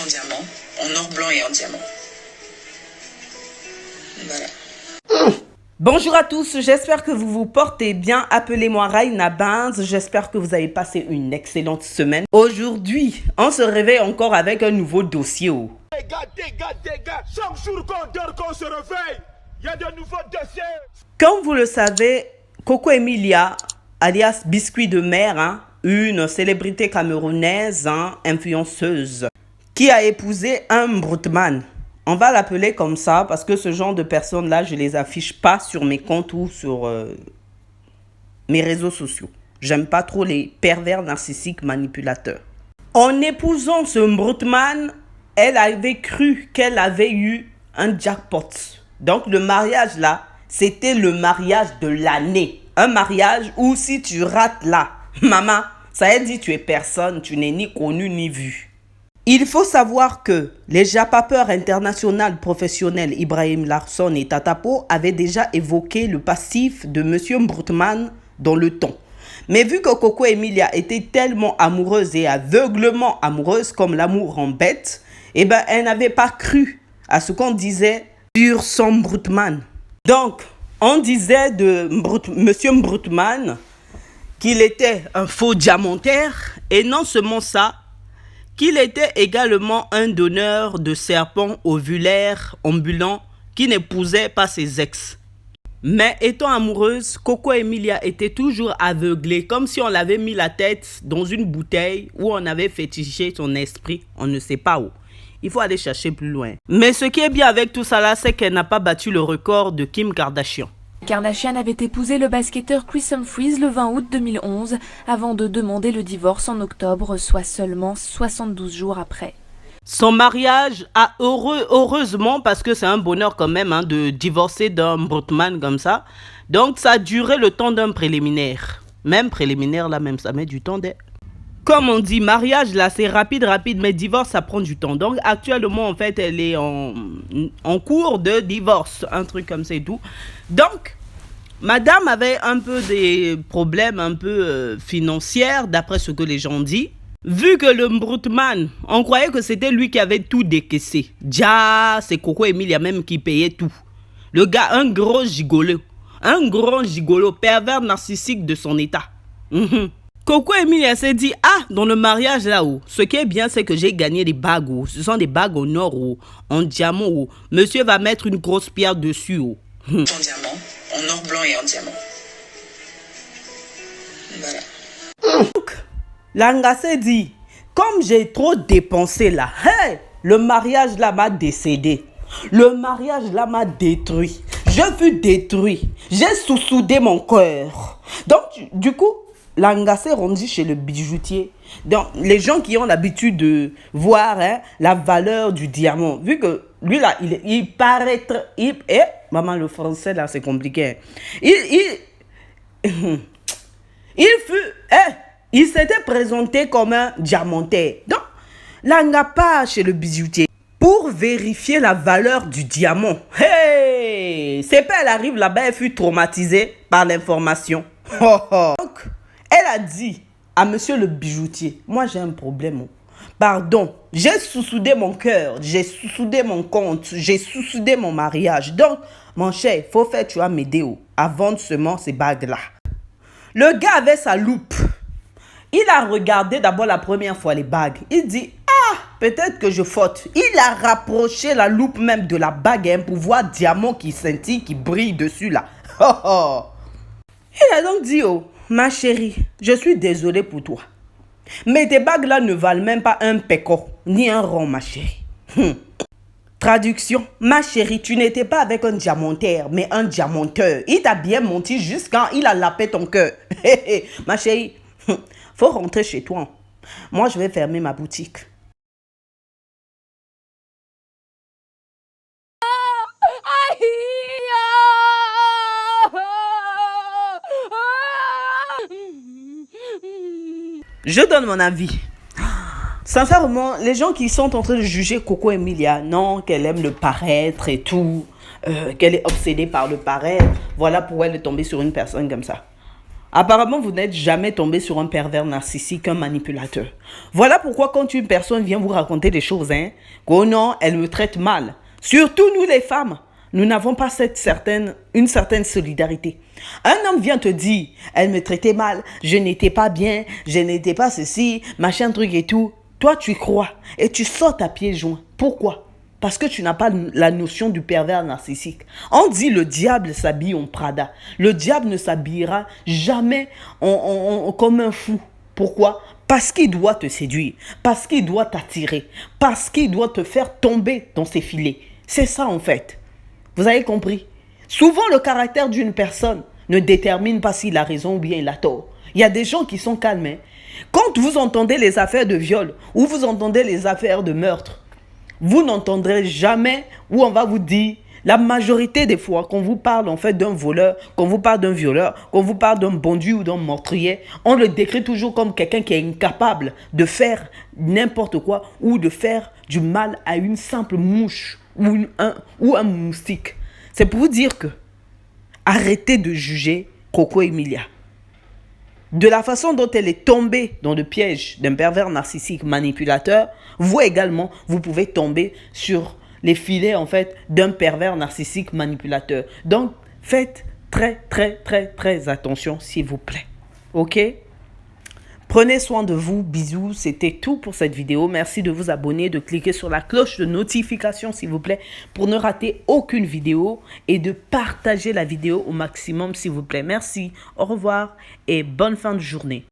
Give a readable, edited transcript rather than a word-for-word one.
en diamant, en or blanc et en diamant. Voilà. Bonjour à tous, j'espère que vous vous portez bien. Appelez-moi Raina Benz, j'espère que vous avez passé une excellente semaine. Aujourd'hui, on se réveille encore avec un nouveau dossier. Les gars, chaque jour qu'on dort, qu'on se réveille, il y a de nouveaux dossiers. Comme vous le savez, Coco Emilia, alias Biscuit de mer, une célébrité camerounaise, influenceuse, qui a épousé un broutman. On va l'appeler comme ça parce que ce genre de personnes-là, je ne les affiche pas sur mes comptes ou sur mes réseaux sociaux. J'aime pas trop les pervers narcissiques manipulateurs. En épousant ce broutman, elle avait cru qu'elle avait eu un jackpot. Donc le mariage là, c'était le mariage de l'année. Un mariage où si tu rates là, maman, ça veut dire tu es personne, tu n'es ni connu ni vu. Il faut savoir que les japapeurs internationaux professionnels Ibrahim Larsson et Tatapo avaient déjà évoqué le passif de M. Broutman dans le temps. Mais vu que Coco Emilia était tellement amoureuse et aveuglement amoureuse comme l'amour en bête, eh ben, elle n'avait pas cru à ce qu'on disait sur son Broutman. Donc, on disait de M. Broutman qu'il était un faux diamantaire et non seulement ça, qu'il était également un donneur de serpents ovulaires ambulants qui n'épousait pas ses ex. Mais étant amoureuse, Coco Emilia était toujours aveuglée, comme si on l'avait mis la tête dans une bouteille où on avait fétiché son esprit, on ne sait pas où. Il faut aller chercher plus loin. Mais ce qui est bien avec tout ça là, c'est qu'elle n'a pas battu le record de Kim Kardashian. Kardashian avait épousé le basketteur Chris Humphries le 20 août 2011 avant de demander le divorce en octobre, soit seulement 72 jours après. Son mariage a heureusement, parce que c'est un bonheur quand même de divorcer d'un broutman comme ça. Donc ça a duré le temps d'un préliminaire. Même préliminaire là, même ça met du temps. Comme on dit, mariage là c'est rapide, mais divorce ça prend du temps. Donc actuellement en fait elle est en cours de divorce, un truc comme ça et tout. Donc madame avait un peu des problèmes financiers d'après ce que les gens disent. Vu que le broutman, on croyait que c'était lui qui avait tout décaissé. Déjà, c'est Coco Emilia même qui payait tout. Le gars, un grand gigolo, pervers narcissique de son état. Coco Emilia s'est dit, dans le mariage là-haut, ce qui est bien, c'est que j'ai gagné des bagues. Ce sont des bagues en or, en diamant. Monsieur va mettre une grosse pierre dessus. En diamant, en or blanc et en diamant. Voilà. Donc, Langa s'est dit, comme j'ai trop dépensé là, le mariage là m'a décédé. Le mariage là m'a détruit. Je fus détruit. J'ai sous-soudé mon cœur. Donc, du coup, Langa s'est rendu chez le bijoutier. Donc, les gens qui ont l'habitude de voir la valeur du diamant, vu que lui là, il paraît... maman, le français là, c'est compliqué. Il s'était présenté comme un diamantaire. Donc, Langa part chez le bijoutier pour vérifier la valeur du diamant. C'est pas elle arrive là-bas, elle fut traumatisée par l'information. Donc, elle a dit à monsieur le bijoutier, moi j'ai un problème. Pardon, j'ai sous-soudé mon cœur, j'ai sous-soudé mon compte, j'ai sous-soudé mon mariage. Donc, mon cher, faut faire, tu vas m'aider à vendre seulement ces bagues-là. Le gars avait sa loupe. Il a regardé d'abord la première fois les bagues. Il dit, peut-être que je faute. Il a rapproché la loupe même de la bague pour voir diamant qui scintille, qui brille dessus là. Il a donc dit, ma chérie, je suis désolé pour toi. Mais tes bagues là ne valent même pas un péco, ni un rond, ma chérie. Traduction, ma chérie, tu n'étais pas avec un diamantaire, mais un diamanteur. Il t'a bien menti jusqu'à il a lapé ton cœur. Ma chérie, faut rentrer chez toi. Moi, je vais fermer ma boutique. Je donne mon avis. Sincèrement, les gens qui sont en train de juger Coco Emilia, non, qu'elle aime le paraître et tout, qu'elle est obsédée par le paraître, voilà pourquoi elle est tombée sur une personne comme ça. Apparemment, vous n'êtes jamais tombé sur un pervers narcissique, un manipulateur. Voilà pourquoi quand une personne vient vous raconter des choses, oh non, elle me traite mal. Surtout nous les femmes, nous n'avons pas une certaine solidarité. Un homme vient te dire, elle me traitait mal, je n'étais pas bien, je n'étais pas ceci, machin truc et tout. Toi, tu crois et tu sautes à pieds joints. Pourquoi? Parce que tu n'as pas la notion du pervers narcissique. On dit le diable s'habille en Prada. Le diable ne s'habillera jamais comme un fou. Pourquoi? Parce qu'il doit te séduire, parce qu'il doit t'attirer, parce qu'il doit te faire tomber dans ses filets. C'est ça en fait. Vous avez compris? Souvent, le caractère d'une personne ne détermine pas s'il a raison ou bien il a tort. Il y a des gens qui sont calmes. Quand vous entendez les affaires de viol ou vous entendez les affaires de meurtre, vous n'entendrez jamais où on va vous dire, la majorité des fois, quand vous parle en fait d'un voleur, quand vous parle d'un violeur, quand vous parle d'un bandit ou d'un meurtrier, on le décrit toujours comme quelqu'un qui est incapable de faire n'importe quoi ou de faire du mal à une simple mouche ou un moustique. C'est pour vous dire que arrêtez de juger Coco Emilia. De la façon dont elle est tombée dans le piège d'un pervers narcissique manipulateur, vous également, vous pouvez tomber sur les filets en fait d'un pervers narcissique manipulateur. Donc, faites très attention s'il vous plaît. Ok? Prenez soin de vous, bisous, c'était tout pour cette vidéo. Merci de vous abonner, de cliquer sur la cloche de notification s'il vous plaît pour ne rater aucune vidéo et de partager la vidéo au maximum s'il vous plaît. Merci, au revoir et bonne fin de journée.